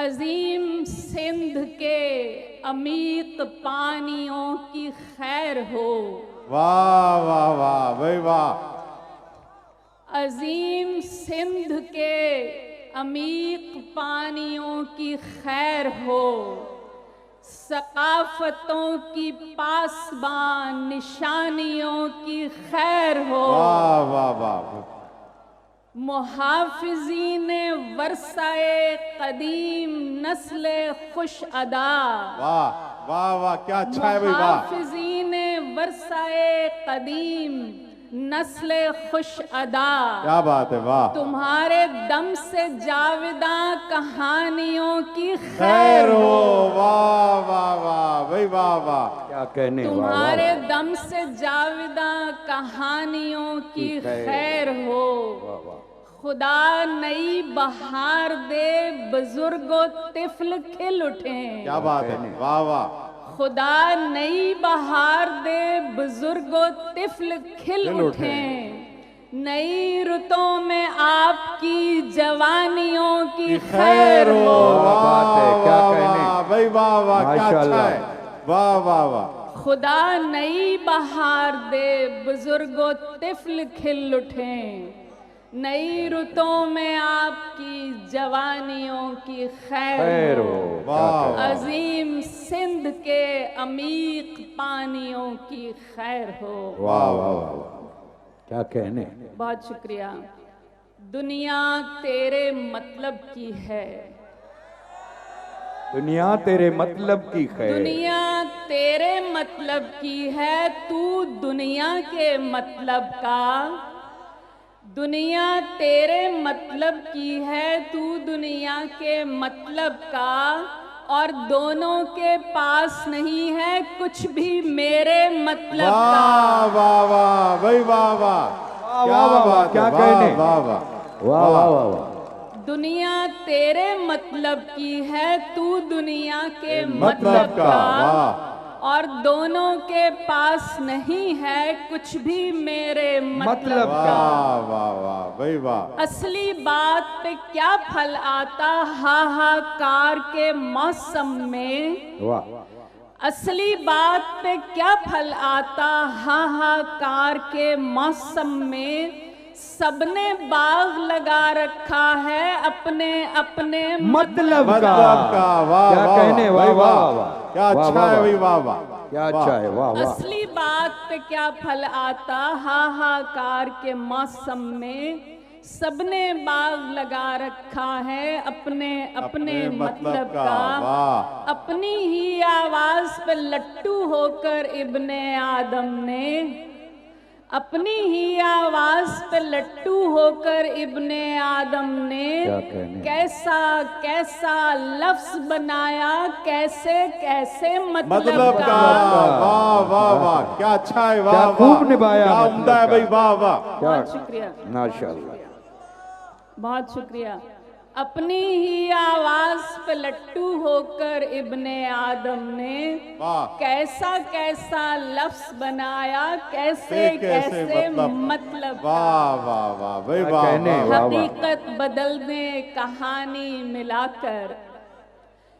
अजीम सिंध के अमीक पानियों की खैर हो। वाह वाह वाह भाई वाह। अजीम सिंध के अमीक पानियों की खैर हो। सकाफतों की पासबान निशानियों की खैर हो। वाह वाह वाह। मुहाफिजीन वर्साए कदीम नस्ले खुश अदा। वाह वाह वाह क्या अच्छा है भाई वाह। मुहाफिजीन वर्साए कदीम नस्ले खुश अदा। क्या बात है वाह। तुम्हारे दम से जाविदा कहानियों की खैर हो। वाह वाह वाह भाई वाह वाह क्या कहने। तुम्हारे दम से जाविदा कहानियों की खैर हो। खुदा नई बहार दे बुजुर्गो तिफल खिल उठे। क्या बात है वाह वाह। खुदा नई बहार दे बुजुर्गो तिफल खिल उठे। नई रुतों में आपकी जवानियों की खैर हो। बात है क्या कहने भाई वाह वाह क्या अच्छा है वाह वाह वाह। खुदा नई बहार दे बुजुर्गो तिफल खिल उठे। नई रुतों में आपकी जवानियों की खैर हो। वाह। अजीम सिंध के अमीक पानियों की खैर हो। वाह वाह क्या कहने। बहुत शुक्रिया। दुनिया तेरे मतलब की है। दुनिया तेरे मतलब की खैर। दुनिया तेरे मतलब की है। तू दुनिया के मतलब का। दुनिया तेरे मतलब की है। तू दुनिया के मतलब का। और दोनों के पास नहीं है कुछ भी मेरे मतलब का। वाह वाह वाह भाई वाह वाह क्या बात क्या है कहने। वाह वाह वाह वाह वाह वाह। दुनिया तेरे मतलब की है। तू दुनिया के मतलब का वाह। और दोनों के पास नहीं है कुछ भी मेरे मतलब का। वाह वाह वाह भाई वाह। असली बात पे क्या फल आता हाहाकार के मौसम में। वाह। असली बात पे क्या फल आता हाहाकार के मौसम में। सबने बाग लगा रखा है अपने अपने मतलब का। वाह क्या वाह कहने। वाह भाई वाह वाह वाह। क्या अच्छा है भाई वाह वाह क्या अच्छा है वाह वाह। असली बात पे क्या फल आता हाहाकार के मौसम में। सबने बाग लगा रखा है अपने अपने मतलब का। वाह। अपनी ही आवाज पे लट्टू होकर इब्ने आदम ने। अपनी ही आवाज पे लट्टू होकर इब्ने आदम ने कैसा कैसा लफ्ज बनाया कैसे कैसे मतलब का। वाह वाह वाह क्या अच्छा है वाह वाह। खूब निभाया क्या उम्दा है भाई वाह वाह। बहुत शुक्रिया माशाअल्लाह। बहुत शुक्रिया। अपनी ही आवाज पे लट्टू होकर इब्ने आदम ने कैसा कैसा लफ्ज बनाया कैसे कैसे मतलब। वाह वाह वाह भाई वाह। हकीकत बदल दे कहानी मिलाकर।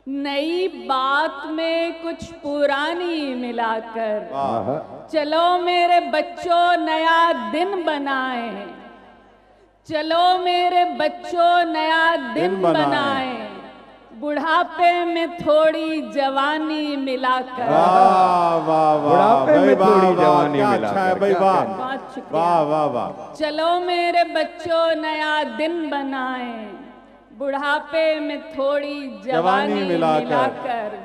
नई बात में कुछ पुरानी मिलाकर। चलो मेरे बच्चों नया दिन बनाए। चलो मेरे बच्चों नया दिन बनाए। बुढ़ापे में थोड़ी जवानी मिलाकर। वाह वाह बुढ़ापे में थोड़ी जवानी मिलाकर। अच्छा है भाई वाह। बहुत शुक्रिया। वाह वाह वाह। चलो मेरे बच्चों नया दिन बनाए। बुढ़ापे में थोड़ी जवानी मिलाकर।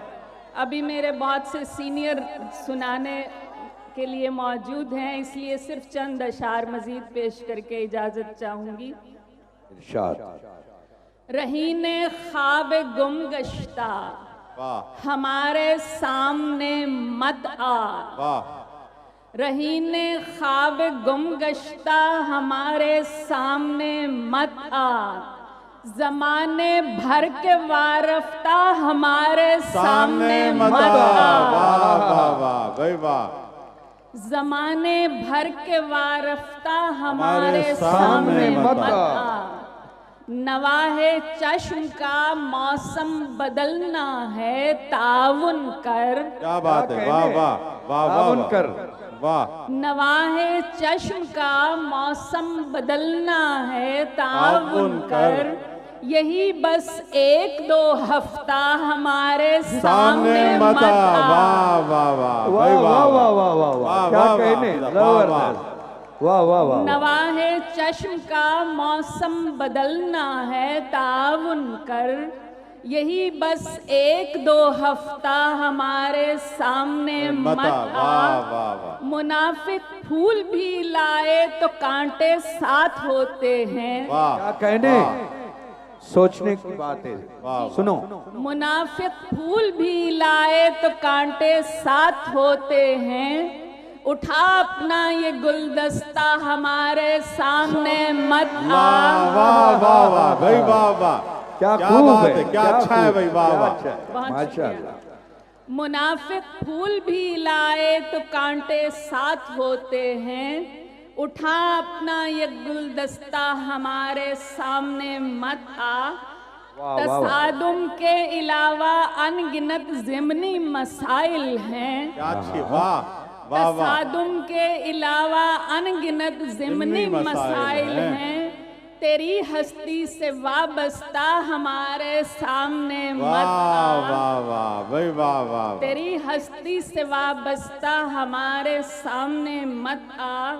अभी मेरे बहुत से सीनियर सुनाने के लिए मौजूद हैं इसलिए सिर्फ चंद अशार मजीद पेश करके इजाजत चाहूंगी। रहीने ख्वाब गुम गश्ता हमारे सामने मत आ। रहीने ख्वाब गुम गश्ता हमारे सामने मत आ। जमाने भर के वारफ्ता हमारे सामने मत आ। वाह वाह वाह भाई वाह। जमाने भर के वारफ्ता हमारे सामने मत आ। नवाहे चश्म का मौसम बदलना है ताउन कर। क्या बात है, वाह वाह वाह वाह ताउन वाह। कर। वाह, नवाहे चश्म का मौसम बदलना है ताउन ताउन कर। कर। यही बस एक दो हफ्ता हमारे सामने मत आ। वाह वाह वाह वाह भाई, वाह वाह वाह वाह वाह, क्या वाह, कहने, वाह, जबरदस्त। वाह वाह वाह। नवाहे चश्म का मौसम बदलना है ताउन कर। यही बस एक दो हफ्ता हमारे सामने मत वाह आ। वाह वाह। मुनाफिक फूल भी लाए तो कांटे साथ होते हैं। क्या वाह कहने, सोचने की बात है। वाह। सुनो, मुनाफिक फूल भी लाए तो कांटे साथ होते हैं। उठा अपना ये गुलदस्ता हमारे सामने मत आ। वाह वाह वाह वाह भाई, वाह वाह। क्या क्या खूब बात है, है, क्या अच्छा है भाई, वाह क्या वाह। अच्छा है। बहुत माशाअल्लाह। मुनाफिक फूल भी लाए तो कांटे साथ होते हैं। उठा अपना ये गुलदस्ता हमारे सामने मत आ। वाह वाह वाह। तसादुम के अलावा अनगिनत ज़िमनी मसाइल हैं। क्या अच्छी, वाह वाह वाह। तसादुम के अलावा अनगिनत ज़िमनी मसाइल हैं। तेरी हस्ती से वाबस्ता हमारे सामने मत वाह आ। वाह वाह भाई, वाह वाह। तेरी हस्ती से वाबस्ता हमारे सामने मत आ।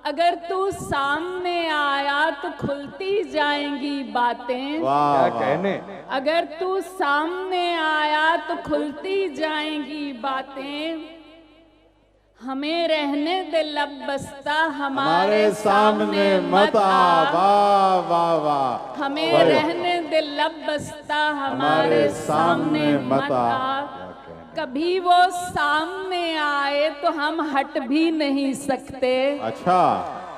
अगर तू सामने आया तो खुलती जाएंगी बातें। वाह क्या वाह। कहने, अगर तू सामने आया तो खुलती जाएंगी बातें। हमें रहने दे लब बस्ता हमारे सामने मत आ। वाह वाह वाह। हमें वाह। रहने दे लब बस्ता हमारे सामने मत आ। कभी वो सामने आए तो हम हट भी नहीं सकते। अच्छा,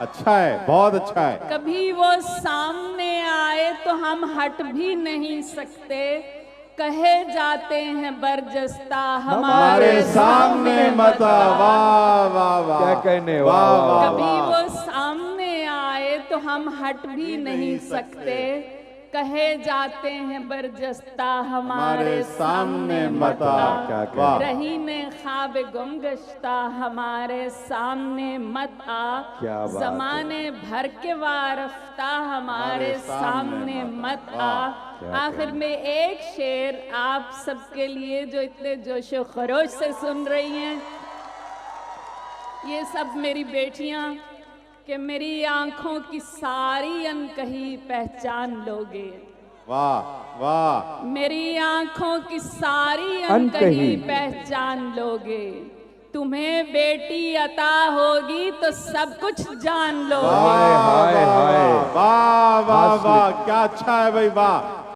अच्छा है, बहुत अच्छा है। कभी वो सामने आए तो हम हट भी नहीं सकते। कहे जाते हैं बरजस्ता हमारे सामने मत आ। वाह वाह वाह। क्या कहने, वाह वाह वाह। कभी वो सामने आए तो हम हट भी नहीं सकते। कहे जाते हैं बरजस्ता हमारे सामने मत आ। क्या कहने। वाह। रही ने ख्वाब गुमगश्ता हमारे सामने मत आ। क्या बात है। जमाने भर के वारफ्ता हमारे सामने मत आ। क्या आखिर में एक शेर आप सबके लिए जो इतने जोशो खरोश से सुन रही हैं, ये सब मेरी बेटियां, कि मेरी आंखों की सारी अनकही पहचान लोगे। वाह वाह। मेरी आंखों की सारी अनकही अनकही पहचान लोगे। तुम्हें बेटी अता होगी तो सब कुछ जान लोगे। हाय हाय हाय। वाह वाह वाह, क्या अच्छा है भाई, वाह।